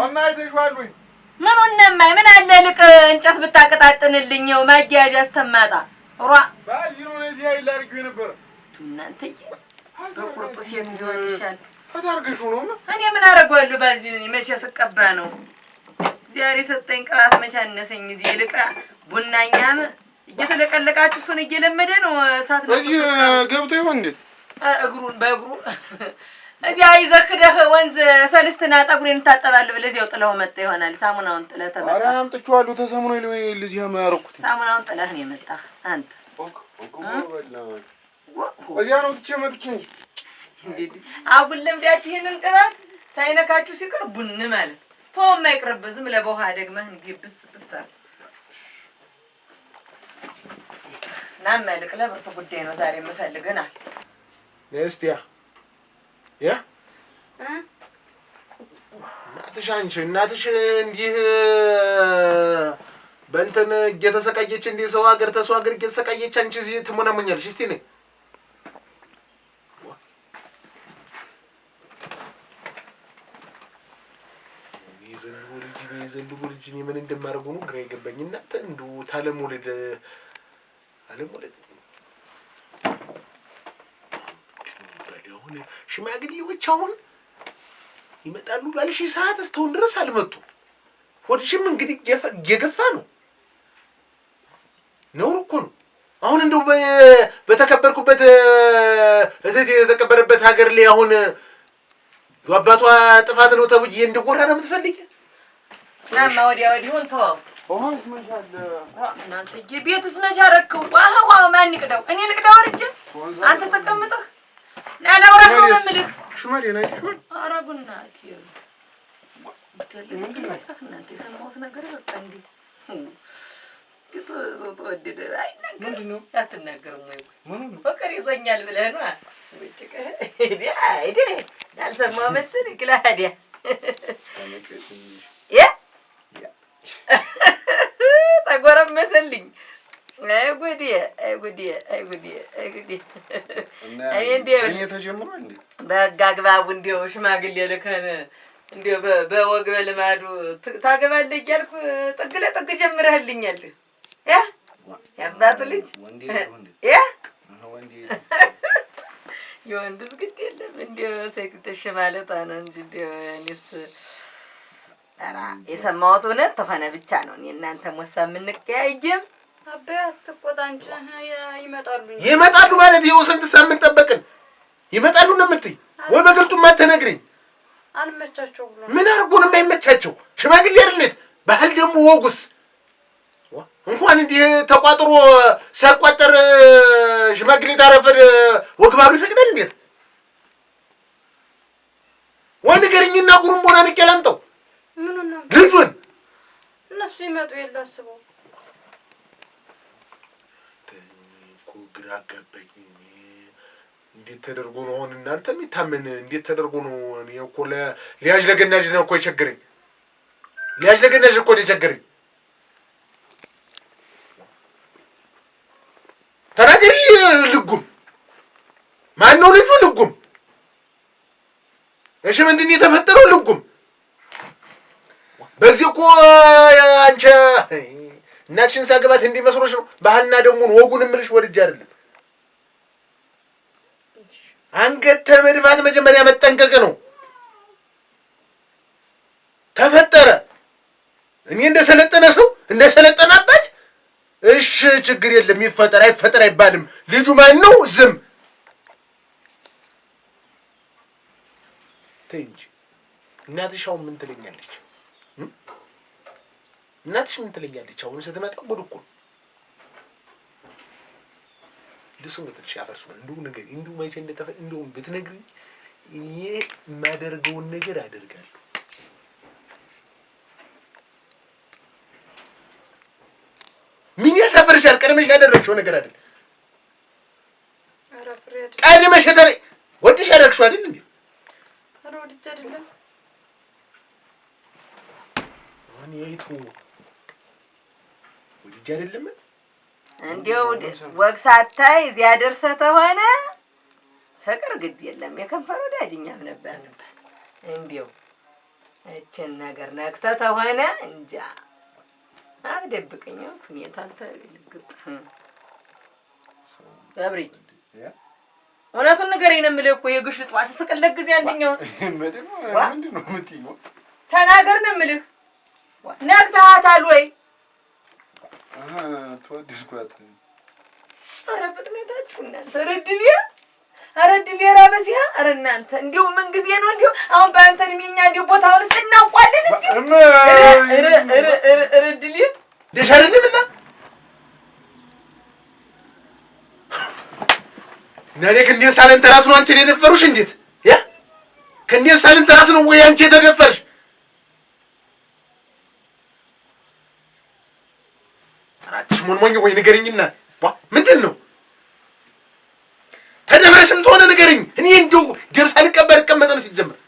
እና አይተሽዋልኝ ምኑን ምን አለ ልቅ እንጨት ብታቀጣጥንልኝው ማጊያጅ አስተማጣ ሯ ባዚህ ነው እዚህ አይል አድርጌው ነበር እናንተዬ በቁርጥ ሴት ሊሆን ይሻል አታርገሹ ነው እኔ ምን አደርገዋለሁ ባዚልን መቼ ስቀባ ነው ዛሬ ሰጠኝ ቃት መቼ አነሰኝ እዚህ ልቃ ቡናኛም እየተለቀለቃችሁ እሱን እየለመደ ነው እሳት ነው እዚህ ገብቶ ይሆን እንዴ እግሩን በእግሩ እዚያ ይዘክደህ ወንዝ ሰልስትና ጠጉሬን ታጠባለህ ለዚያው ጥለው መጣ ይሆናል ሳሙናውን ጥለህ ተመጣ ኧረ አምጥቼዋለሁ ተሰሙነ ለዚህ ያማረኩት ሳሙናውን ጥለህ ነው የመጣህ አንተ እዚያ ነው ትቼ እንዴ አጉል ለምዳት ይሄንን ቅባት ሳይነካችሁ ሲቀር ቡን ማለት ቶም አይቅርብ ዝም ለበውሃ ደግመህ እንዲብስ ብሰር ናም መልክ ለብርቱ ጉዳይ ነው ዛሬ የምፈልግና ነስቲያ ያ እናትሽ እንዲህ በእንትን እየተሰቃየች እንዲህ ሰው ሀገር ተሰው ሀገር እየተሰቃየች አንቺ እዚህ ትሞናሞኛለሽ እስቲ ነይ ዘንድሮ ልጅ እኔ ምን እንደማደርገው ነው ግራ የገባኝ እናንተ እንደው ታለሞለድ አለሞለድ ሽማግሌዎች አሁን ይመጣሉ ባልሽ ሰዓት እስካሁን ድረስ አልመጡ ሆድሽም እንግዲህ እየገፋ ነው ነውር እኮ ነው አሁን እንደው በተከበርኩበት እህቴ የተቀበረበት ሀገር ላይ አሁን አባቷ ጥፋት ነው ተብዬ እንደጎራ ነው የምትፈልጊ ናማ ወዲያ ወዲሁን ተው ኦሆስ መሻለ እናንተ ቤትስ መቻረከው ዋው ማን ይቅደው እኔ ልቅደው ወርጄ አንተ ተቀምጠህ ናላውራህ ነው የምልህ ሽማሌ ነኝ ይሁን ኧረ ቡናት እናንተ የሰማሁት ነገር በቃ እንዴ ሰው ተወደደ አይናገር ምንድነው አትናገርም ወይ ፍቅር ይዞኛል ብለህ ነው አይዴ ያልሰማው መስል ይክላዲያ ተጎረመሰልኝ አይጉዲ እኔ ተጀምሮ እንዴ በጋግባቡ እንደው ሽማግሌ ልከን እንደው በወግ በልማዱ ታገባለህ እያልኩ ጥግ ለጥግ ጀምረህልኛል ያ ያባቱ ልጅ ያ የወንድስ ግድ የለም እንደው ሴትሽ ማለት ነው እንጂ እንደው እኔስ ኧረ የሰማሁት እውነት ተሆነ ብቻ ነው እኔ እናንተ ሞሳ የምንቀያየም አባዬ አትቆጣ እንጂ ይመጣሉ ማለት ይኸው ስንት ሳምንት ጠበቅን ይመጣሉ ነው የምትይ ወይ በግልጡ ማተነግሪኝ አልመቻቸው ብሎ ምን አድርጎ ነው የማይመቻቸው ሽማግሌ አይደለት ባህል ደግሞ ወጉስ እንኳን እንዲህ ተቋጥሮ ሲያቋጥር ሽማግሌ ታረፈድ ወግ ባህሉ ይፈቅዳል እንዴት ወይ ንገሪኝና ጉሩምቦና ንቄላምጠው ምን ነው ልጁን እነሱ ይመጡ የለ አስበው ግራ ገባኝ እንዴት ተደርጎ ነው አሁን እናንተ የሚታመን እንዴት ተደርጎ ነው እኔ እኮ ሊያጅ ለገናጅ ነው እኮ የቸገረኝ ሊያጅ ለገናጅ እኮ ነው የቸገረኝ ተናገሪ ልጉም ማን ነው ልጁ ልጉም እሺ ምንድነው የተፈጠረው ልጉም በዚህ እኮ አንቺ እናትሽን ሳገባት እንዲመስሎሽ ነው ባህልና ደግሞ ወጉን ምልሽ ወድጅ አይደለም አንገት ተመድባት መጀመሪያ መጠንቀቅ ነው ተፈጠረ እኔ እንደሰለጠነ ሰው እንደሰለጠናበት እሺ ችግር የለም ይፈጠር አይፈጠር አይባልም ልጁ ማን ነው ዝም ተንጂ እናትሽ አሁን ምን ትለኛለች እናትሽ ምን ትለኛለች አሁን ስትመጣ ጉድ እኮ ልስምትልሽ ያፈርሱ እንደው ነገር እንደው ማይቼ እንደተፈ እንደው ብትነግሪኝ እኔ የማደርገውን ነገር አደርጋለሁ ምን ያሳፈርሻል ቀድመሽ ያደረግሽው ነገር አይደል ኧረ ፍሬድ ቀድመሽ ወድሽ ያደረግሽው አይደል እንዴ ኧረ ወድጄ አይደለም አሁን ይይቱ ወድጄ አይደለም እንዴው ወግ ሳታይ እዚያ ደርሰህ ተሆነ ፍቅር ግድ የለም የከንፈር ወዳጅኛም ነበርንበት እንዴው እችን ነገር ነክተህ ተሆነ እንጃ አትደብቀኝም። ሁኔታ አንተ ልግጥ ገብሪ እውነቱን ንገረኝ ነው የምልህ እኮ የግሽጥ ዋስስቅለት ጊዜ አንደኛው ምንድን ነው የምትይው? ተናገር ነው የምልህ። ነክተሃታል ወይ? ተወድስኳት። ኧረ ፍጥነታችሁ እናንተ ረድልዬ ራበሲያ። ኧረ እናንተ እንዲሁ ምን ጊዜ ነው እንዲሁ አሁን በአንተ እድሜኛ እንዲሁ ቦታውን እናውቋለን እንዲሁ ረድልዬ ደሻለንምና ነኔ ከእንዴት ሳለን ተራስ ነው አንቺን የደፈሩሽ? እንዴት ያ ከእንዴት ሳለን ተራስ ነው ወይ አንቺ የተደፈርሽ? አራትሽ ሞንሞኝ ወይ ንገሪኝና ምንድን ነው ተደፈረሽም ተሆነ ንገሪኝ። እኔ እንደው ጀብሳ ልቀበል እቀመጥ ነው ሲጀምር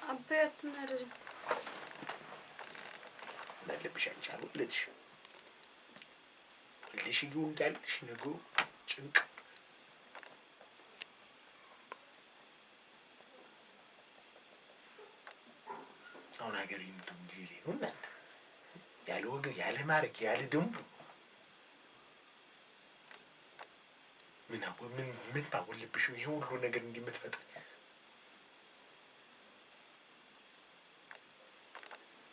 አባያት ማረጅ ለልብሽ አንቺ አልወለድሽ ወልደሽ ይሁን እንዳልሽ ነገሩ ጭንቅ አሁን ሀገር ይምጡም ዲሌ ነው እናንተ ያለ ወገን ያለ ማረግ ያለ ደንቡ ምን ባጎልብሽ ይሄ ሁሉ ነገር እንዲምትፈጥር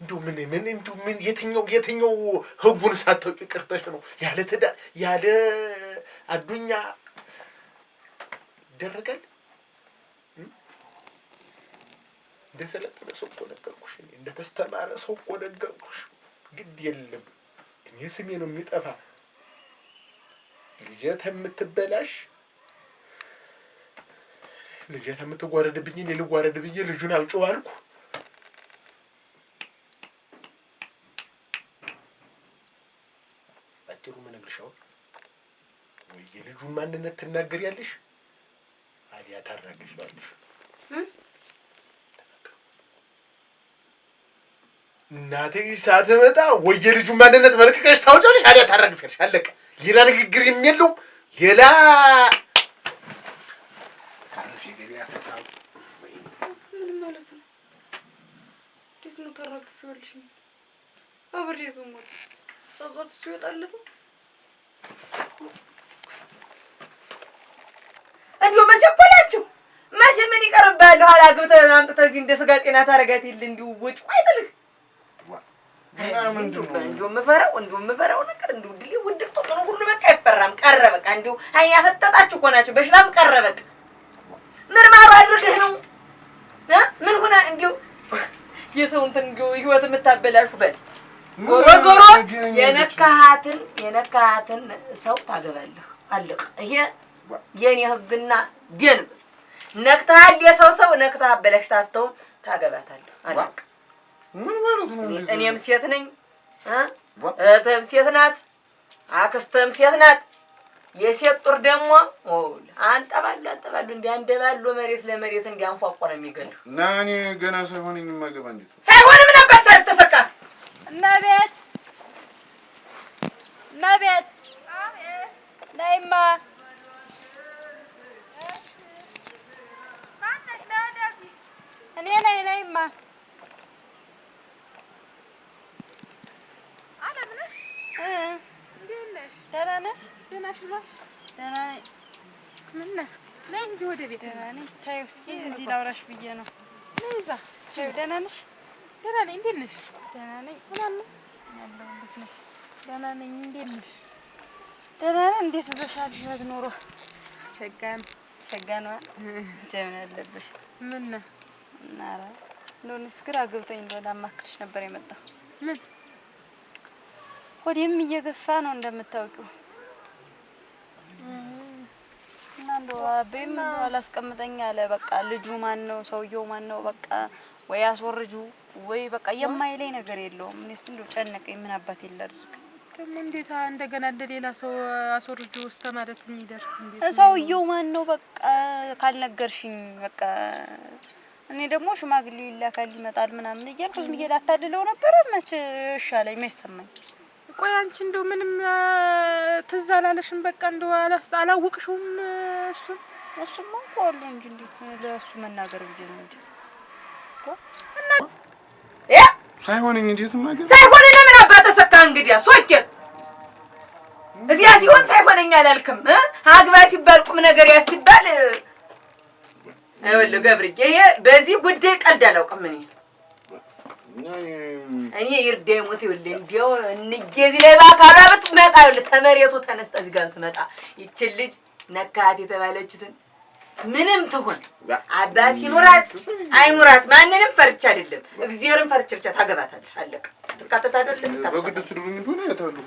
እንደው ምን የትኛው ህጉን ሳታውቂ ቀርተሽ ነው ያለ ትዳር ያለ አዱኛ ይደረጋል? እንደሰለጠነ ሰው እኮ ነገርኩሽ። እንደተስተማረ ሰው እኮ ነገርኩሽ። ግድ የለም እኔ ስሜ ነው የሚጠፋ። ልጄ ተምትበላሽ ልጄ ተምትጓረድብኝ እኔ ልጓረድ ብዬ ልጁን አልጮህ አልኩ። ባጭሩ ምን እነግርሻለሁ? ወይ የልጁን ማንነት ትናገሪያለሽ አሊያ ታራግፊዋለሽ። እናቴ ሳትመጣ ወይ የልጁን ማንነት መልቀቀሽ ታውጫለሽ አሊያ ታራግፊያለሽ። አለቀ። ሌላ ንግግር የለውም። ሌላ ታረሲ ገሪያ ተሳብ ምን ማለት ነው? እንዴት ነው ታራግፊዋለሽ? አብሬ በሞት ጸጸት ሲወጣለት እንዲሁ መቸኮላችሁ መቼ ምን ይቀርብሃል? ኋላ ገብተህ አምጥተህ እዚህ እንደ ስጋ ጤና ታረጋት የለ እንዲሁ ወጭ አይጥልህ። እንዲሁ የምፈራው ነገር እንዲሁ ድል ውድቅ ጦር ሁሉ በቃ አይፈራም። ቀረ በቃ እንዲሁ አይን ያፈጠጣችሁ እኮ ናችሁ። በሽላም ቀረ በቃ ምርመራ አድርገህ ነው ምን ሆነ እንዲሁ የሰው እንትን እንዲሁ ህይወት የምታበላሹ በል ዞሮ የነካሃትን ሰው ታገባለህ። አለቅ። ይሄ የኔ ህግና ደንብ። ነክተሃል የሰው ነክተህ አበላሽታተው ታገባታለህ። አለቅ። ምን ማለት ነው? እኔም ሴት ነኝ እህትህም ሴት ናት አክስትህም ሴት ናት። የሴት ጡር ደግሞ አንጠባሉ እንዲያንደባሉ መሬት ለመሬት እንዲያንፏቆ ነው የሚገልህ። እና እኔ ገና ሳይሆንኝ ማገባ እንዴት ሳይሆን ምን አባታ ተሰካ መቤት ነይማ እኔ ነይማ ደህና ነሽ? ደህና ነኝ። ምን ነይ እንጂ ወደ ቤት። ደህና ነኝ። ተይው እስኪ እዚህ ላውራሽ ብዬ ነው። ነይ እዛ። ተይው። ደህና ነሽ? ደህና ነኝ። እንዴት ነሽ? ደህና ነኝ። ምን አለ? እንዴት ነሽ? ደህና ነኝ። እንዴት ነሽ? ደህና ነኝ። እንዴት ይዞሻል ህይወት ኑሮ? ሸጋ ነው። ጀምን አለብሽ? ምን ነው? ኧረ እንደውስ ግራ ገብቶኝ እንደው ላማክርሽ ነበር የመጣው። ምን ወዲህም እየገፋ ነው እንደምታውቂው። እና እንደው አቤም አላስቀምጠኝ አለ። በቃ ልጁ ማን ነው ሰውየው ማን ነው? በቃ ወይ አስወርጁ ወይ በቃ የማይለኝ ነገር የለውም። እኔስ እንደው ጨነቀኝ። ምን አባት ይላድርግ ደግሞ እንዴት እንደገና እንደሌላ ሰው አስወርጁ ውስጥ ማለት የሚደርስ እንዴት ሰውየው ማን ነው? በቃ ካልነገርሽኝ በቃ እኔ ደግሞ ሽማግሌ ይላካል ይመጣል ምናምን እያልኩ ዝም ብዬ ላታልለው ነበር። መች እሻለኝ መች ሰማኝ። ቆይ አንቺ እንደው ምንም ትዝ አላለሽም? በቃ እንደው አላወቅሽውም? እሱማ እኮ አሉ እንጂ እንዴት ለእሱ መናገር ብዬ ነው እንጂ ሳይሆንኝ እንዴት ማገባ ሳይሆን ለምን አባተ ሰካ እንግዲያ ሶኬት እዚያ ሲሆን ሳይሆንኛ አላልክም አግባ ሲባል ቁም ነገር ያስባል አይወል ገብርዬ ይሄ በዚህ ጉዳይ ቀልድ አላውቅም እኔ ይርዳይ ሞት ይወል እንዲያው እንጀዚ ላይ ባካራበት መጣ ይወል ተመሬቱ ተነስተ እዚህ ጋር ትመጣ ይችል ልጅ ነካት የተባለችትን ምንም ትሁን አባት ይኖራት አይኖራት ማንንም ፈርቻ አይደለም እግዚአብሔርን ፈርቻ ብቻ ታገባታለህ አለቀ ተካተታደል በግድ ትድሩኝ እንደሆነ ያታለሁ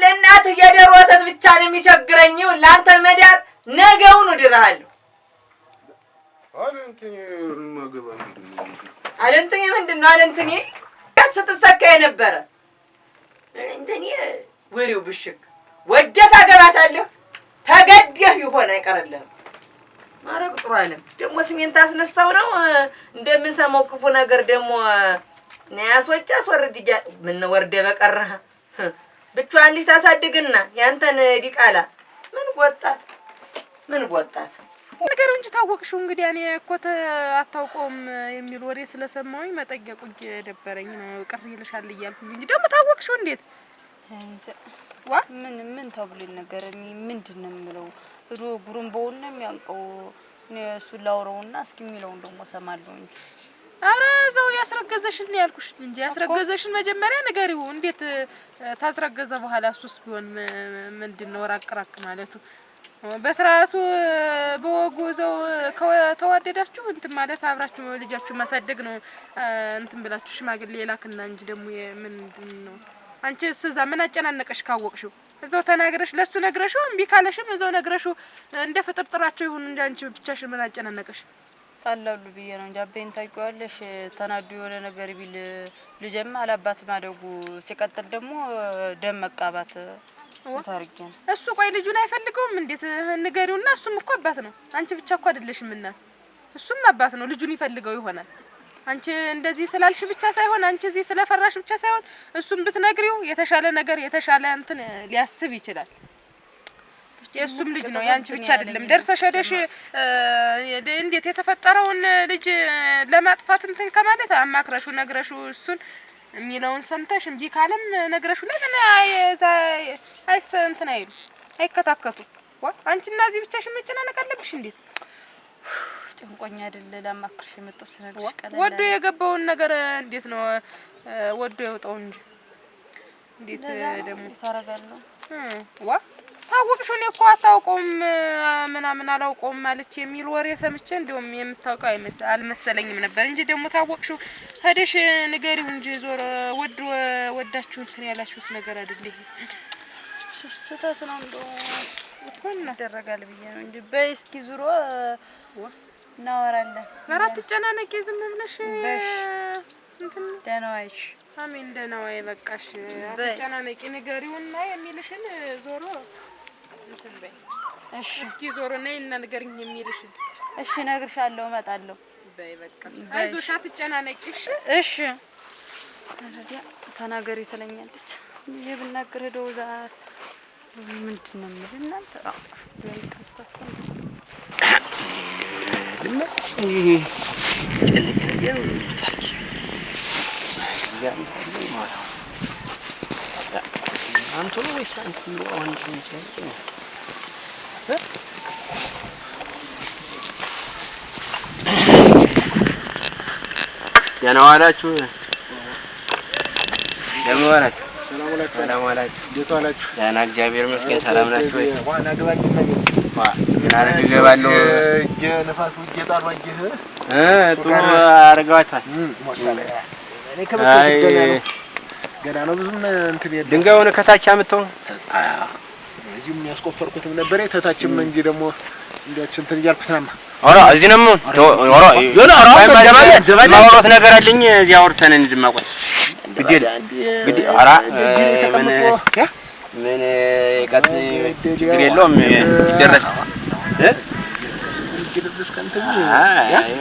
ለእናት የደሮ ወተት ብቻ ነው የሚቸግረኝ ለአንተን መዳር ነገውን ወድራለሁ አለንተኝ ምንድነው አለንተኝ ስትሰካ የነበረ እንተኔ ወሬው ብሽክ ወደታ ገባታለህ ተገደህ ይሆን አይቀርልህም ማረግ ጥሩ አይደለም ደግሞ ስሜን ታስነሳው ነው እንደምንሰማው ክፉ ነገር ደግሞ ነያሶች አስወርድጃ ምን ወርደ በቀረህ ብቻዋን ልጅ ታሳድግና ያንተን ዲቃላ ምን ወጣት ነገር እንጂ ታወቅሽው እንግዲህ እኔ እኮ አታውቀውም የሚል ወሬ ስለሰማሁኝ መጠየቁ ደበረኝ ነው ቅር ይልሻል እያልኩኝ እንጂ ደግሞ ታወቅሽው እንዴት ዋ ምን ተብሎ ነገር እኔ ምንድነው የምለው ሩ ጉሩምቦውን ነው የሚያንቀው እሱ ላውረውና እስኪ የሚለውን ደግሞ ሰማለሁ እንጂ አረ ዘው ያስረገዘሽን ያልኩሽ እንጂ ያስረገዘሽን መጀመሪያ ነገሪው እንዴት ታስረገዘ በኋላ እሱስ ቢሆን ምንድነው ራቅራቅ ማለቱ በስራቱ በወጉ ዘው ተዋደዳችሁ እንትን ማለት አብራችሁ ልጃችሁ ማሳደግ ነው እንትን ብላችሁ ሽማግሌ ላክና እንጂ ደግሞ ምንድነው አንቺ እዛ ምን አጨናነቀሽ ካወቅሽው እዛው ተናግረሽ ለሱ ነግረሽው እምቢ ካለሽም እዛው ነግረሽው እንደ ፍጥርጥራቸው ይሁን እንጂ አንቺ ብቻሽን ምን አጨናነቀሽ ታላሉ ብዬ ነው እንጂ አቤን ታውቂዋለሽ ተናዱ የሆነ ነገር ቢል ልጅማ አላባት ማደጉ ሲቀጥል ደግሞ ደም መቃባት ታርገን እሱ ቆይ ልጁን አይፈልገውም እንዴት ንገሪውና እሱም እኮ አባት ነው አንቺ ብቻ እኮ አይደለሽምና እሱም አባት ነው ልጁን ይፈልገው ይሆናል አንቺ እንደዚህ ስላልሽ ብቻ ሳይሆን አንቺ እዚህ ስለፈራሽ ብቻ ሳይሆን እሱም ብትነግሪው የተሻለ ነገር የተሻለ እንትን ሊያስብ ይችላል የሱም ልጅ ነው ያንቺ ብቻ አይደለም ደርሰሽ ሄደሽ እንዴት የተፈጠረውን ልጅ ለማጥፋት እንትን ከማለት አማክረሽው ነግረሽው እሱን የሚለውን ሰምተሽ እንጂ ካለም ነግረሽው ለምን አይስ እንትን አይሉ አይከታከቱ ዋ አንቺና እዚህ ብቻሽን መጨናነቅ አለብሽ እንዴት ጭንቆኛ አይደለ ለማክርሽ የመጣው ስለነሽ ቀላል ወዶ የገባውን ነገር እንዴት ነው ወዶ የወጣው እንጂ እንዴት ደግሞ ታረጋለሁ ዋ ታወቅሽው እኔ እኮ አታውቀውም ምናምን አላውቀውም ማለት የሚል ወሬ ሰምቼ እንደውም የምታውቀው አልመሰለኝም ነበር እንጂ ደግሞ ታወቅሽው ሄደሽ ንገሪው እንጂ ዞር ወዳችሁ እንትን ያላችሁት ነገር አይደለም ስህተት ነው እንደው እኮ እናደረጋል ብዬ ነው እንጂ በእስኪ ዙሮ እናወራለን አራት ጨናነቂ ዝም ብለሽ እንትን ደህና ዋይሽ አሜን ደህና ዋይ በቃሽ ጨናነቂ ንገሪውና የሚልሽን ዞሮ እንትን በይ እሺ እስኪ ዞሮ ነይና ንገሪኝ የሚልሽን እሺ ነግርሻለሁ እመጣለሁ በይ በቃ አይዞሽ አትጨናነቂ እሺ ታዲያ ተናገሪ ትለኛለች ይብናገር ዶዛ ምንድነው ምንናንተ አንተ ነው ወይስ አንተ ነው አሁን እንጂ ያናዋላችሁ ደሞራችሁ ሰላም አላችሁ እንዴት ዋላችሁ ያና እግዚአብሔር ይመስገን ሰላም ናችሁ ወይ ዋና ገባችሁ ምን አረግ ገባለሁ እጄ ነፋስ ውጄ ጣር ወጄ ጥሩ አረጋዋታል ሞሳለ እኔ ከበተ ገና ነው ብዙም እንትን የለም ድንጋዩን ከታች አመጣው እዚህ የሚያስቆፈርኩትም ነበር ተታችም እንጂ ደግሞ እንዴት እንትን እያልኩት ነማ ኦራ እዚህ ነው ኦራ የና ማውራት ነገር አለኝ እዚያ አውርተን እንድማቆይ ግዴ ኦራ ምን ቀጥ ችግር የለውም ይደረስ ይደረስ ከንተኝ አይ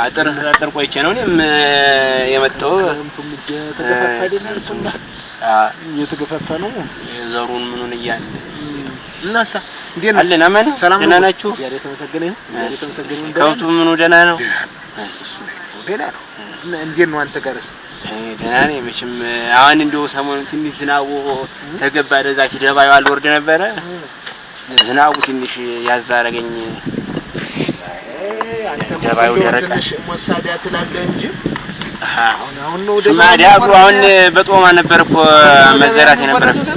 አጥር ቆይቼ ነው እኔም የመጣው እንቱም ተገፋፋ አይደለም እሱና እየተገፋፋ ነው ዘሩን ምኑን እያለ እናሳ እንዴት አለና ማን ደህና ናችሁ ዛሬ ተመሰገነ ከውቱ ምኑ ደህና ነው ደህና ነው። እንዴት ነው አንተ ጋርስ? ደህና ነኝ መቼም። አሁን እንደው ሰሞኑን ትንሽ ዝናቡ ተገባ ለዛች ደባዩ አልወርድ ነበረ። ዝናቡ ትንሽ ያዝ አደረገኝ። ደባዩ ደረቀሽ መሳዲያ ትላለህ እንጂ አሁን ነው ማዲያ ብሎ አሁን በጦማ ነበር እኮ መዘራት የነበረበት።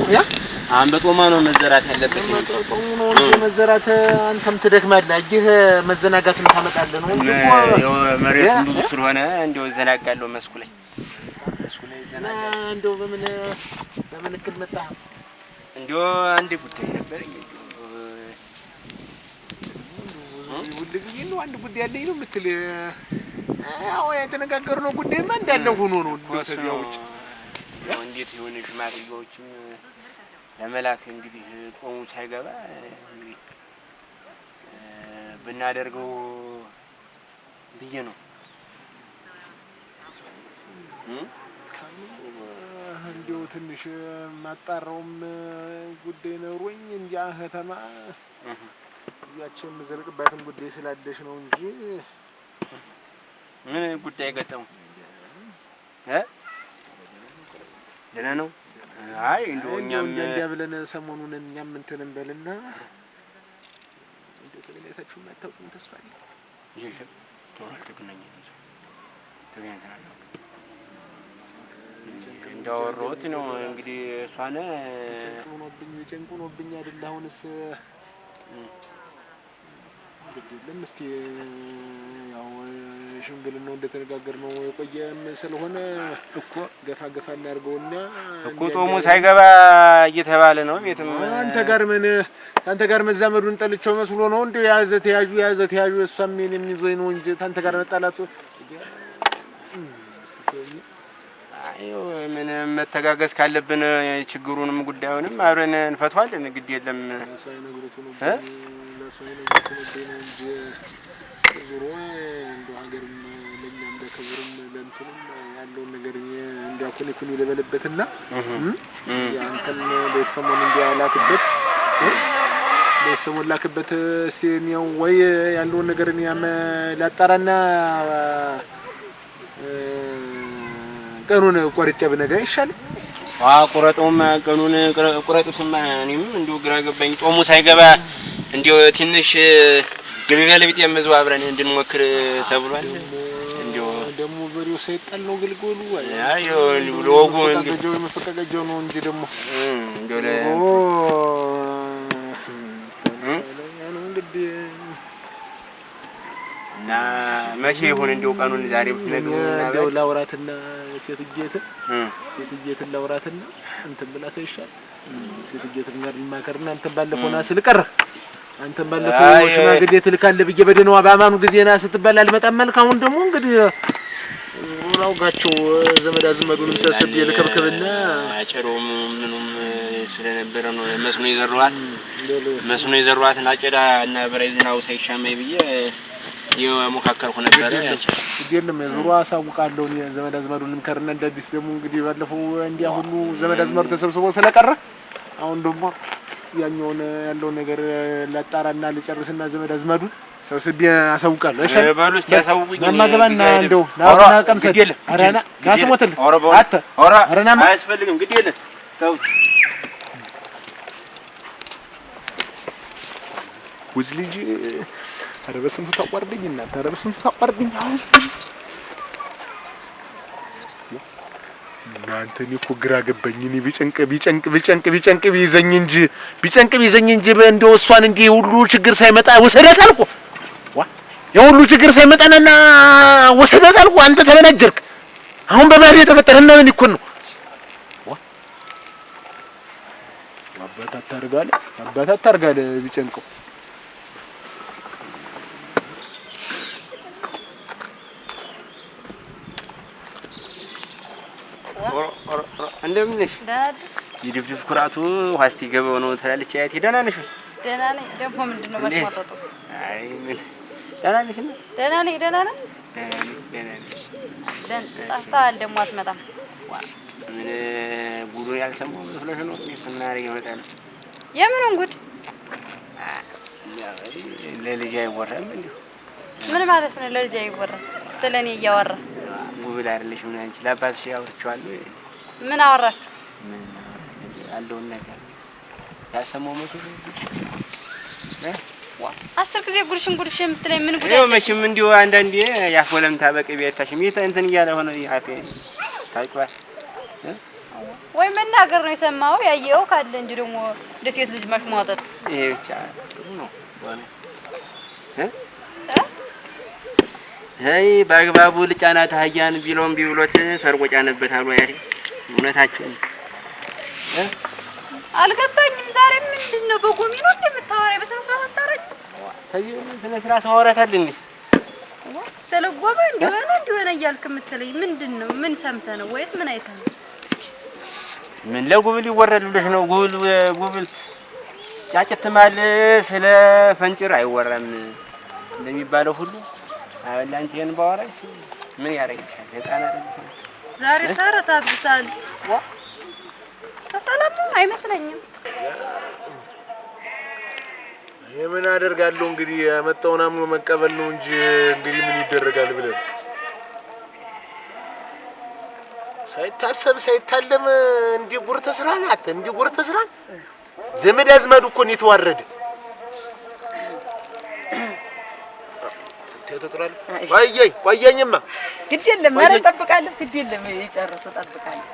አሁን በጦማ ነው መዘራት ያለበት። ጦሙ ነው እንጂ መዘራት አንተም ትደክማለህ። እጅህ መዘናጋትን ታመጣለህ ነው እንጂ ያው መሬቱ ብዙ ስለሆነ እንደው ዘናጋለሁ መስኩ ላይ ዘናጋለሁ። እንደው በምን እክል መጣህ? እንደው አንድ ጉዳይ ነበረኝ። ሁሉ ጊዜ ነው አንድ ጉዳይ ያለኝ ነው የምትል? አዎ የተነጋገርነው ጉዳይማ እንዳለ ሆኖ ነው። እንደው ተዚያ ውጭ እንዴት የሆነ ሽማግሌዎችም ለመላክ እንግዲህ ጦሙ ሳይገባ እንግዲህ ብናደርገው ብዬ ነው። እንደው ትንሽ ማጣራውም ጉዳይ ኖሮኝ እንዲያ ከተማ እዚያችን የምዘልቅባትን ጉዳይ ስላለሽ ነው እንጂ ምን ጉዳይ ገጠመው? ደህና ነው። አይ እንደው እኛም እንዲያ ብለን ሰሞኑን እኛም እንትን እንበልና እንደው ተገናኝታችሁ የማታውቁም ተስፋ አለ። የለም ተገናኘን ተገናኝተናል። እንዳወራሁት ነው እንግዲህ እሷን ጨንቁኖብኝ አይደል? አሁንስ ግድልም እስኪ ያው ሽምግልናው እንደተነጋገርነው የቆየም ስለሆነ እኮ ገፋ እናድርገውና እኮ ጦሙ ሳይገባ እየተባለ ነው። ቤትም አንተ ጋር መዛመዱን ጠልቼው መስሎ ነው እንዴ? ያዘ ተያዡ እሷም እኔም ይዞኝ ነው እንጂ አንተ ጋር መጣላቱ ምን መተጋገዝ ካለብን ችግሩንም ጉዳዩንም አብረን እንፈቷለን። ግድ የለም ለሰው ነግሮቱ ነው እንጂ ዙሮ እንደ ሀገርም ለኛም በክብርም ለእንትንም ያለውን ነገር እንዲያኩን ይለበልበትና ያንተን ለሰሞን እንዲያላክበት ለሰሞን ላክበት። እስቲ ነው ወይ ያለውን ነገር ላጣራና ቀኑን ቆርጬ ብነግርህ አይሻልም? ቁረጡም ቀኑን ቁረጡስማ እኔም እንደው ግራ ገባኝ። ጦሙ ሳይገባ እንደው ትንሽ ግልገል ቢጤ መዝው አብረን እንድንሞክር ተብሏል። እንደው ደግሞ በሪው ሰይጣን ነው ግልገሉ። አይ ለወጉ እንደው መፈቀቀጀው ነው እንጂ ደግሞ እንደው እና መቼ ይሁን እንደው ቀኑን ዛሬ ብትነግሩና እንደው ላውራትና ሴትየትን ላውራትና እንትን ብላተ ይሻል። ሴትየትን ጋር ልማከርና አንተን ባለፈውና ስልቀር አንተን ባለፈው ሽማግሌ ትልካለህ ብዬ በደነዋ በአማኑ ጊዜና ስትባል አልመጣም አልክ። አሁን ደግሞ እንግዲህ ላውጋቸው ዘመድ አዝማዱንም ሰብስቤ ልከብከብና አጨሮም ምኑም ስለነበረ ነው መስኖ የዘሯትን አጨዳ እና በራይ ዝናው ሳይሻማይ ብዬ የሞካከርኩ ነበር። ይደለም ዙሩ አሳውቃለሁ። ዘመድ አዝማዱንም ከርና እንደዚህ ደግሞ እንግዲህ ባለፈው እንዲያ ሁሉ ዘመድ አዝማዱ ተሰብስቦ ስለቀረ አሁን ደግሞ ያኛውን ያለው ነገር ላጣራና ልጨርስና ዘመድ አዝማዱን ሰብስቤ አሳውቃለሁ። እሺ ባሉስ ያሳውቁኝ። ማማገባና እንደው ናውና ቀምሰት አራና ጋስሞተል አራና አያስፈልግም። ግድ የለም ተው ወዝልጅ ኧረ በስንቱ ታቋርደኝ እናንተ! ኧረ በስንቱ ታቋርደኝ! አሁን እናንተ እኔ እኮ ግራ ገባኝ። እኔ ቢጨንቅ ቢይዘኝ እንጂ እንደው እሷን እንዲህ ሁሉ ችግር ሳይመጣ ወሰዳት አልኩ። የሁሉ ችግር ሳይመጣና ወሰዳት አልኩ። አንተ ተበናጀርክ። አሁን በባህሪ የተፈጠረና ምን ይኮን ነው? አባታት ታርጋለህ ቢጨንቀው እንደምን ነሽ? ይድፍድፍ ኩራቱ ዋስቲ ገበው ነው ትላለች። አያቴ ደህና ነሽ? ደህና ነኝ። ደግሞ ምንድነው ማጥማጣጡ? አይ ምን ደህና ነሽ? ደህና ነኝ። ደህና ነሽ? ጠፍተሃል ደግሞ አትመጣም። ምን ጉዱን ያልሰማው መስሎሽ ነው? ስናሪ ይመጣል። የምኑን ጉድ? ለልጅ አይወራም እንዴ? ምን ማለት ነው ለልጅ አይወራም? ስለኔ እያወራ ጉብል አይደለሽ ምን አንቺ ለአባትሽ ያወርቻለሁ ምን አወራችሁ ምን ያለውን ነገር ያሰማው መስሎ ዋ 10 ጊዜ ጉርሽ የምትለኝ ምን ጉዳይ ነው መቼም እንዲሁ አንዳንዴ ያፎለም ታበቀ ቢያታሽም እንትን እያለ ሆነ ያፌ ታውቂዋል ወይ መናገር ነው የሰማው ያየው ካለ እንጂ ደግሞ ለሴት ልጅ ማሽሟጠጥ ይሄ ብቻ ነው አይ ባግባቡ ልጫናት አህያን ቢሎም ቢብሎት ሰርቆ ጫነበት አሉ አያቴ እውነታቸው አልገባኝም ዛሬ ምንድነው በጎሚኖ እንደምታወራኝ በስነ ስርዓት አታረኝ ታየው ስነ ስርዓት አወራታል እንዴ ተለጎበ እንደሆነ እያልክ የምትለኝ ምንድነው ምን ሰምተህ ነው ወይስ ምን አይተህ ነው ምን ለጉብል ይወረድልሽ ነው ጉብል ጫጭት ማለ ስለ ፈንጭር አይወራም እንደሚባለው ሁሉ አላንቺ የን ባወራሽ ምን ያረጋግሻል ህፃናት ዛሬ ተረታብታል ዋ ተሰላም አይመስለኝም የምን አደርጋለሁ እንግዲህ ያመጣውን አምኖ መቀበል ነው እንጂ እንግዲህ ምን ይደረጋል ብለን ሳይታሰብ ሳይታለም እንዲህ ጉር ተስራናት እንዲህ ጉር ተስራን ዘመድ አዝማዱ እኮ ነው የተዋረደ ተተጥራል ቆየኝማ ግድ የለም ኧረ እጠብቃለሁ ግድ የለም ይጨርሱ እጠብቃለሁ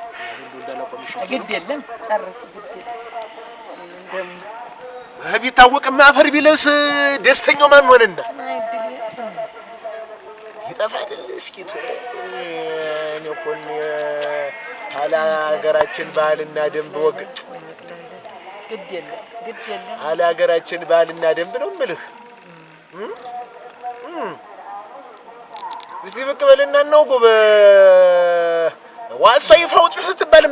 ግድ የለም ጨርሱ ግድ የለም ቢታወቅማ አፈር ቢለብስ ደስተኛው ማን ሆነና ይጠፋል እስኪ እኔ እኮ ታላ ሀገራችን ባህልና ደንብ ወግ ግድ የለም አለ ሀገራችን ባህልና ደንብ ነው የምልህ እስቲ ብቅ በልና ነው ጎበ ዋሷ ይፈውጭ ስትባል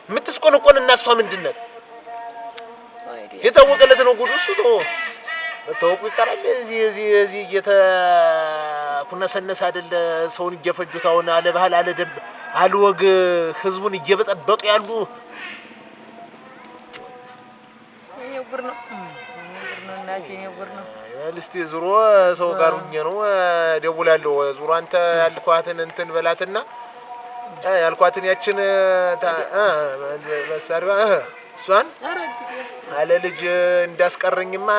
የምትስቆንቆን እና እሷ ምንድን ነው የታወቀለት ነው ጉዱ እሱ ተወቁ ይቀራል እዚህ እየተኩነሰነስ አይደለ ሰውን እየፈጁት አሁን አለ ባህል አለ ደንብ አለ ወግ ህዝቡን እየበጠበጡ ያሉ የጉር ነው እናቴ የጉር ነው እስቲ ዙሮ ሰው ጋር ሁኜ ነው ደውላለሁ ዙሮ አንተ ያልኳትን እንትን በላትና ያልኳትን ያችን መሳሪያ እሷን አለ ልጅ እንዳስቀረኝማ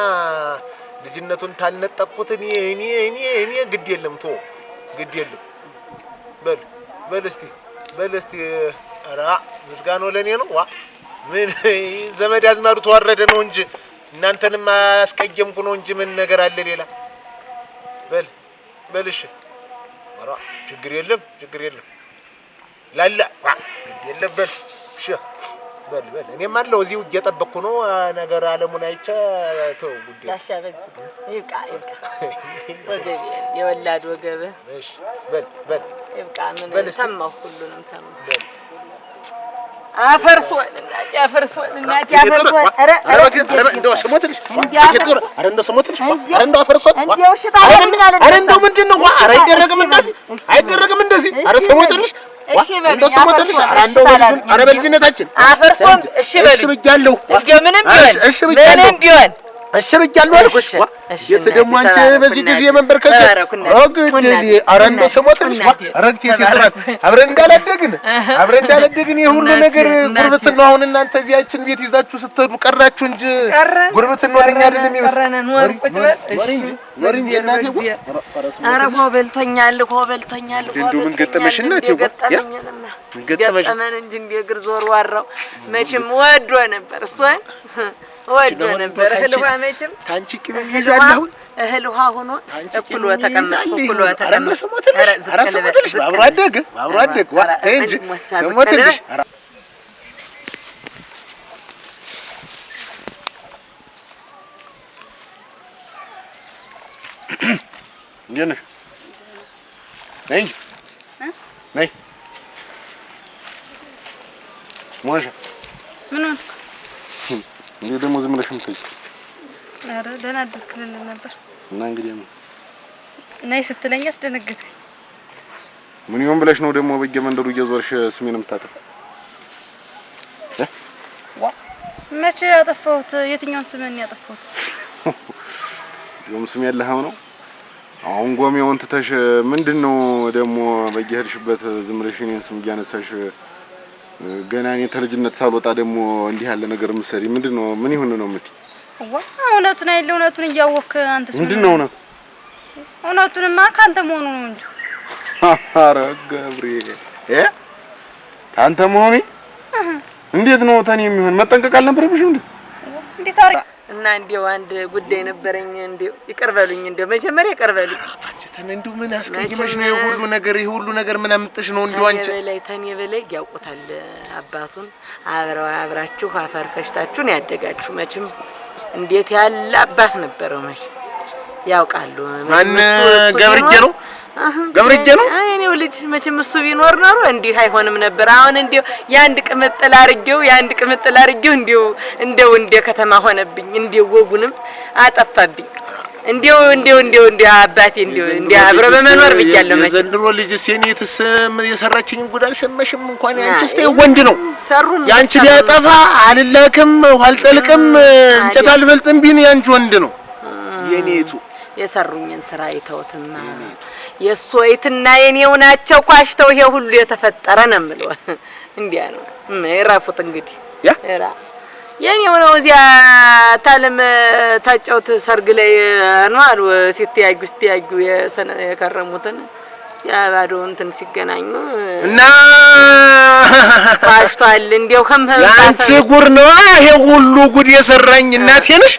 ልጅነቱን ታልነጠቁት እኔ ግድ የለም ቶ ግድ የለም በል እስቲ ኧረ ምስጋናው ለኔ ነው ዋ ምን ዘመድ አዝማዱ ተዋረደ ነው እንጂ እናንተንም አስቀየምኩ ነው እንጂ ምን ነገር አለ ሌላ በልሽ ኧረ ችግር የለም ላላ ግድ የለም እሺ በል እኔም አለው እዚሁ እየጠበቅኩ ነው ነገር አለሙን አይቼ ተው ጉዴ ታሻበዝ ይብቃ ወገብ የወላድ ወገብ እሺ በል ይብቃ ምን ሰማሁ ሁሉንም ሰማሁ አፈርሶን እናቴ አፈርሶን ኧረ እንደው ስሞትልሽ ኧረ እንደው ስሞትልሽ ኧረ እንደው አፈርሶን እንደው ሽታ ኧረ እንደው ምንድነው ኧረ አይደረግም እንደዚህ ኧረ ስሞትልሽ እንደው ስሞትልሽ ኧረ በልጅነታችን አፈርሶን እሺ ብያለሁ ምንም ቢሆን እሺ ብያለሁ አልኩሽ የት ደግሞ አንቺ በዚህ ጊዜ መንበርከክ አግደሊ ኧረ እንደው ስሞትልሽ አረግት የትራክ አብረን እንዳላደግን የሁሉ ነገር ጉርብትና ነው አሁን እናንተ እዚያችን ቤት ይዛችሁ ስትሄዱ ቀራችሁ እንጂ ጉርብትና ነው ለኛ አይደለም ይመስል ወሪ እንጂ እናቴ ኧረ ኮበልቶኛል እንደው ምን ገጠመሽ እናቴ ምን ገጠመሽ እንጂ እንደ እግር ዞር ዋራው መቼም ወዶ ነበር እሷን ወዶ ነበር እህል ውሃ መቼም ታንቺ ቅቤ ይያለሁ እህል ውሃ ሆኖ እኩል ተቀመጥኩ ኧረ ስሞትልሽ አብሮ አደግ ዋ እንጂ ስሞትልሽ እንዴት ነሽ ነይ ሞሽ ምን ሆነ እንዴ ደግሞ ዝም ብለሽ ምትይ ኧረ ደህና አደርክልኝ ነበር እና እንግዲህ ነይ ስትለኝ አስደነገጥከኝ ምን ይሆን ብለሽ ነው ደግሞ በየመንደሩ እየዞርሽ ስሜን የምታጠፍ መቼ ያጠፋሁት የትኛውን ስሜን ያጠፋሁት የውም ስም ያለኸው ነው አሁን ጎሜውን ትተሽ ምንድነው ደግሞ በየሄድሽበት ዝም ብለሽ እኔን ስም እያነሳሽ ገና እኔ ተልጅነት ሳልወጣ ደግሞ እንዲህ ያለ ነገር ምሰሪ ምንድነው? ምን ይሁን ነው የምትይ? እውነቱን አይደል? እውነቱን እያወቅህ አንተስ ምንድነው እውነቱ? እውነቱንማ ካንተ መሆኑ ነው እንጂ። ኧረ ገብርኤል አንተ መሆኔ እንዴት ነው ታኔ የሚሆን? መጠንቀቅ አልነበረብሽም እንዴ? እንዴት አረ እና እንዴው አንድ ጉዳይ ነበረኝ። እንዴው ይቀርበሉኝ፣ እንዴው መጀመሪያ ይቀርበሉኝ። እንዴው ምን አስቀይመሽ ነው ይሄ ሁሉ ነገር ምን አምጥሽ ነው? እንዴው አንቺ ተኔ በላይ ያውቁታል አባቱን። አብራችሁ አፈር ፈሽታችሁ ነው ያደጋችሁ። መቼም እንዴት ያለ አባት ነበረው መቼም ያውቃሉ። ማን ገብርዬ ነው? ገብርዬ ነው እኔው ልጅ መቼም እሱ ቢኖር ኖሮ እንዲህ አይሆንም ነበር። አሁን እንዴው ያንድ ቅምጥል አርጌው እንዴው እንደ ከተማ ሆነብኝ። እንዴው ወጉንም አጠፋብኝ። እንዴው አባቴ እንዴው አብረ በመኖር ብያለሁ። መቼም ዘንድሮ ልጅ ሴኔትስ የሰራችኝ ጉዳይ ሰመሽም እንኳን ያንቺስ ወንድ ነው ያንቺ ቢያጠፋ አልላክም አልጠልቅም እንጨት አልፈልጥም ቢን ያንቺ ወንድ ነው የኔቱ የሰሩኝን ስራ ይተውትና የሶይትና የኔው ናቸው ኳሽተው ይሄ ሁሉ የተፈጠረ ነው የምለው። እንዲያ ነው ይራፉት እንግዲህ ራ የኔው ነው። እዚያ ታለም ታጫውት ሰርግ ላይ ነው አሉ ሲተያዩ የከረሙትን ያባዶ እንትን ሲገናኙ እና ኳሽቷል። እንዴው ያንቺ ጉር ነው ይሄ ሁሉ ጉድ የሰራኝ እናቴ ነሽ።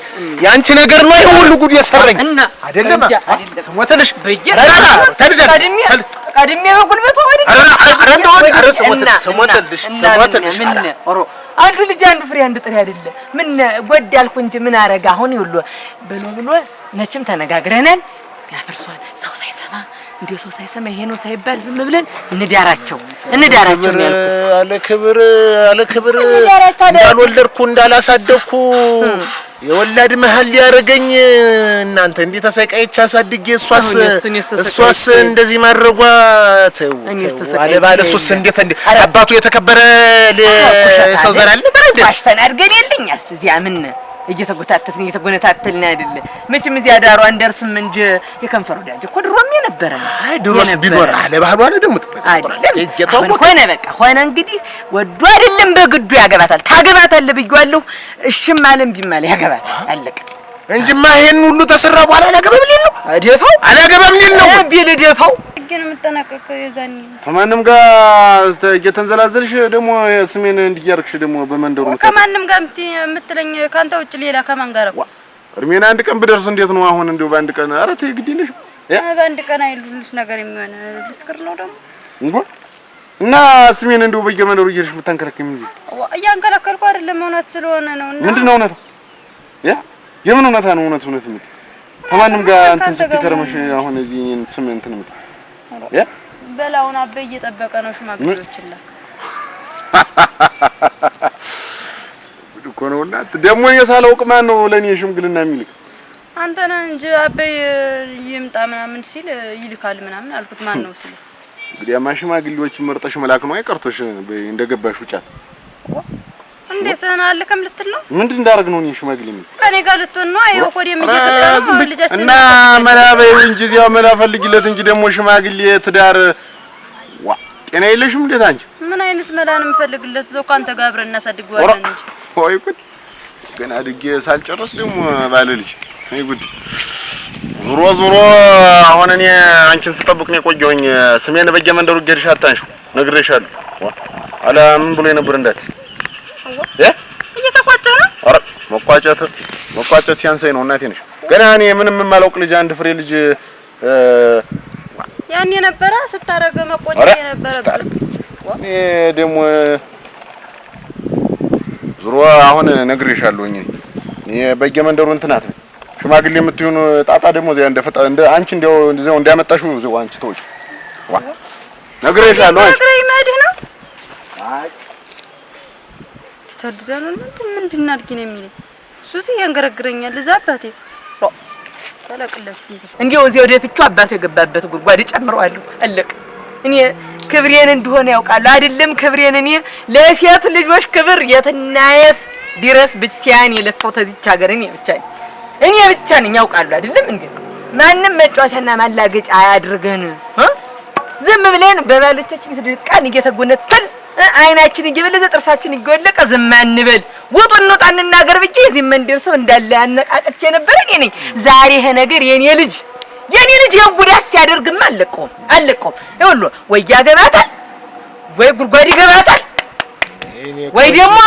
ያንቺ ነገር ነው ይሄ ሁሉ ጉድ የሰራኝ አይደለም። ሰሞተልሽ ቀድሜ በጉልበቱ ወዲህ ሰሞተልሽ ምን ኦሮ አንዱ ልጅ አንዱ ፍሬ አንዱ ጥሬ አይደለ። ምን ጎዳልኩ እንጂ ምን አረጋ። አሁን ይሉ ብሎ መቼም ተነጋግረናል። ያፈርሷል ሰው ሳይሰማ እንዴ ሰው ሳይሰማ ይሄ ነው ሳይባል ዝም ብለን እንዳራቸው ነው ያልኩት። አለ ክብር እንዳልወለድኩ እንዳላሳደግኩ የወላድ መሀል ሊያረገኝ እናንተ እንዴ ተሰቃይቻ አሳድጌ እሷስ እንደዚህ ማድረጓ ተው አለ ባለሱስ እንዴት አባቱ የተከበረ ሰው ዘር አለ ነበር እንዴ አሽተን አድርገን የለኛስ እዚያ ምን እየተጎነታተልን አይደለ። መቼም እዚያ ዳሩ አንደርስም እንጂ የከንፈሩ ዳጅ እኮ ድሮም የነበረ ነው። ድሮስ ቢኖር አለ ባህሉ አለ ደግሞ ሆነ እንግዲህ ወዱ አይደለም በግዱ ያገባታል። ታገባታለህ ብዬዋለሁ። እሺም አለም ቢማል ያገባታል። አለቀ እንጂማ ይሄን ሁሉ ተሰራ በኋላ አላገባም ሊል ነው። አደፋው አላገባም ሊል ነው ቢል ደፋው ግን የምትጠናቀቀው የዛኔ ከማንም ጋር እየተንዘላዘልሽ ደግሞ ስሜን እንዲያርክሽ ደግሞ በመንደሩ ከማንም ጋር የምትለኝ ካንተ ውጭ ሌላ ከማን ጋር ነው? እርሜና አንድ ቀን ብደርስ እንዴት ነው አሁን? እንደው በአንድ ቀን ኧረ ተይ ግድ የለሽም። በአንድ ቀን አይሉልስ ነገር የሚሆን ልትክር ነው ደግሞ እንዴ? እና ስሜን እንደው በየመንደሩ እየሄድሽ የምታንከለከኝ ምን እያንከለከልኩ አይደለም፣ እውነት ስለሆነ ነው። ምንድን ነው እውነት? የምን እውነታ ነው? እውነት የምት ከማንም ጋር እንትን ስትከረመሽ አሁን እዚህ ስም እንትን የምት በላውን አበይ እየጠበቀ ነው ሽማግሌዎችን ላ እኮ ነውና ደግሞ የሳላውቅ ማን ነው ለኔ ሽምግልና የሚልክ? አንተ ነህ እንጂ አበይ ይምጣ ምናምን ሲል ይልካል ምናምን አልኩት። ማን ነው ሲል እንግዲህ ሽማግሌዎችን መርጠሽ መላክ ነው አይቀርቶሽ እንደገባሽ ውጫት እንዴት አልከም ልትል ነው? ምንድን እንዳደረግ ነው? እኔ ሽማግሌ ነኝ ከኔ ጋር ልትሆን ነው? አይው ኮዲ የሚገጥረው ልጃችን እና መላበይ እንጂ እዚያው መላ ፈልጊለት እንጂ ደግሞ ሽማግሌ ትዳር ዋ ጤና የለሽም እንዴት? አንቺ ምን አይነት መላ ነው የምፈልግለት? እዛው ካንተ ጋር አብረን እናሳድገዋለን እንጂ ወይ ጉድ! ገና አድጌ ሳልጨርስ ደግሞ ባለ ልጅ አይ ጉድ! ዙሮ አሁን እኔ አንቺን ስጠብቅ ነው የቆየሁኝ። ስሜን በየመንደሩ ጌርሽ አታንሹ ነግሬሻለሁ። አላ ምን ብሎ ነበር እንዳት እየተቋጨ ነው? ኧረ መቋጨት ሲያንሰኝ ነው እናቴ ነሽ። ገና እኔ ምንም የማላውቅ ልጅ አንድ ፍሬ ልጅ ያኔ ነበረ ስታረገ መቆጨት የነበረበት እኔ ደግሞ ዙሮ አሁን ነግሬሻለሁኝ። እኔ በየመንደሩ እንትናት ሽማግሌ የምትሆኑ ጣጣ ደግሞ እዚያ እንደ አንቺ እንደው እንዳመጣሽው እዚያው አንቺ ተወጪ ዋ ነግሬሻለሁ። ነግሬኝ መድህ ነው ታድዳነው ምንድን አድርጊ ነው የሚለኝ? ሱሲ ያንገረግረኛል። እዛ አባቴ ሰለቅለሽ እንዴው እዚህ ወደፊቱ አባቱ የገባበት ጉድጓድ ጨምረዋለሁ። አለቅ እኔ ክብሬን እንደሆነ ያውቃል አይደለም? ክብሬን እኔ ለሴት ልጆች ክብር የትናየት ድረስ ብቻዬን የለፈው ተዚች ሀገር እኔ ብቻ ነኝ ያውቃሉ አይደለም? እንዴ ማንም መጫወቻና ማላገጫ አያድርገን። ዝም ብለን በባሎቻችን ተድቃን እየተጎነተል አይናችን እየበለዘ ጥርሳችን እየወለቀ ዝም አንበል። ውጡ እንውጣ እንናገር ብዬ እዚህ መንደር ሰው እንዳለ ያነቃቀች የነበረ እኔ ነኝ። ዛሬ ይሄ ነገር የኔ ልጅ የጉዳት ሲያደርግማ አለቀውም። ይኸውልህ ወይ ያገባታል ወይ ጉድጓድ ይገባታል ወይ ደግሞ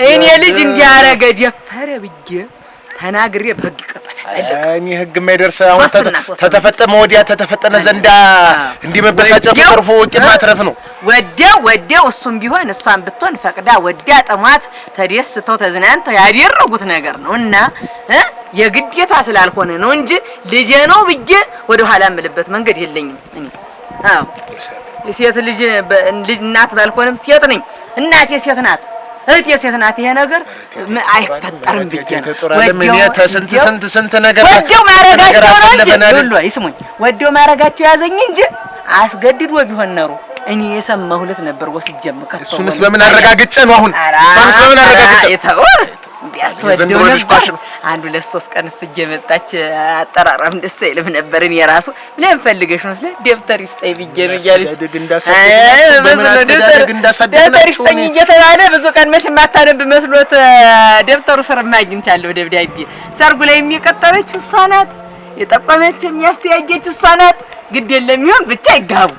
እኔ ልጅ እንዲያረገ ደፈረ ብዬ ተናግሬ በህግ ይቀጣታል። እኔ ህግ የማይደርስ አሁን ተተፈጠመ ወዲያ ተተፈጠነ ዘንዳ እንዲህ መበሳጨቱ ተርፎ ቂም ማትረፍ ነው። ወዲያው እሱም ቢሆን እሷን ብትሆን ፈቅዳ ወዲያ ጥሟት ተደስተው ተዝናንተው ያደረጉት ነገር ነው እና የግዴታ ስላልሆነ ነው እንጂ ልጄ ነው ብዬ ወደ ኋላ እምልበት መንገድ የለኝም። እኔ አዎ የሴት ልጅ እናት ባልሆንም ሴት ነኝ። እናቴ ሴት ናት፣ እህቴ ሴት ናት። ይሄ ነገር አይፈጠርም ብዬ ነው። ስንት ነገር ወዲያው ማረጋቸው ይስሙኝ፣ ወዲያው ማረጋቸው ያዘኝ እንጂ አስገድዶ ቢሆን ኖሮ እኔ የሰማሁለት ነበር ወስጄ መከተው። እሱንስ በምን አረጋግጬ ነው አሁን? እሱንስ በምን አረጋግጬ? ቢያስተወደው ነበር አንዱ ለሶስት ቀን ስጄ መጣች። አጠራራም ደስ አይልም ነበር። እኔ ራሱ ምን ፈልገሽ ነው? ደብተር ይስጠኝ ብዬ ነው እያለች ደብተር ይስጠኝ እየተባለ ብዙ ቀን መቼም አታነብ መስሎት ደብተሩ ስር ማግኝቻለሁ ደብዳቤ። ሰርጉ ላይ የሚቀጠረችው እሷ ናት፣ የጠቆመች የሚያስተያየች እሷ ናት። ግድ የለም ይሁን ብቻ ይጋቡ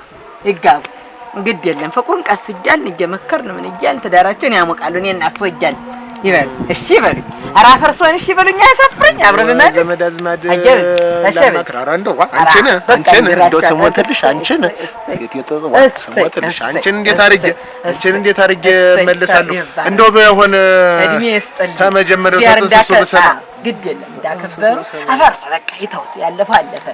ግድ የለም። ፍቅሩን ቀስ እያልን እየመከርን ምን እያልን ትዳራቸውን ያሞቃሉ። እኔ እና እሱ እያልን ይበሉ እሺ ይበሉ። ኧረ አፈርሶን እሺ ይበሉኝ። አያሳፍረኝ አብረን ማለት ዘመድ አዝማድ ለማክራራ እንደው አንቺን እንደው ስሞትልሽ አንቺን ስሞትልሽ አንቺን እንዴት አድርጌ እመልሳለሁ? እንደው በሆነ እድሜ ይስጥልኝ ተመጀመሪያው ተጥንስሶ በሰማ ግድ የለም እንዳከበሩ አፈርሶ በቃ ይተውት ያለፈው አለፈ።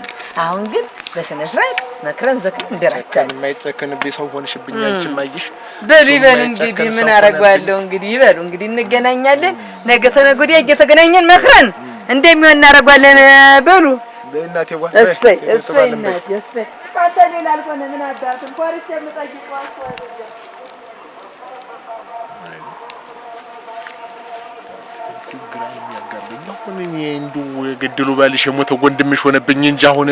አሁን ግን በስነ ስርዓት መክረን ዘክረን እንደራቻለን። የማይጨክንብኝ ሰው ሆንሽብኝ አንቺ ማይሽ በል እንግዲህ ምን አደርገዋለሁ? እንግዲህ ይበሉ እንግዲህ እንገናኛለን። ነገ ተነገ ወዲያ እየተገናኘን መክረን እንደሚሆን እናደርጋለን። በሉ በእናቴ ዋ እሰይ እናቴ እሰይ ፋታ ሌላ አልሆነ ምን አባቱን ኮርቼ የምጠይቀው አስዋለ ግራ የሚያጋባኝ አሁን እኔ እንደው የገደሉ ባልሽ የሞተው ወንድምሽ ሆነብኝ እንጂ አሁን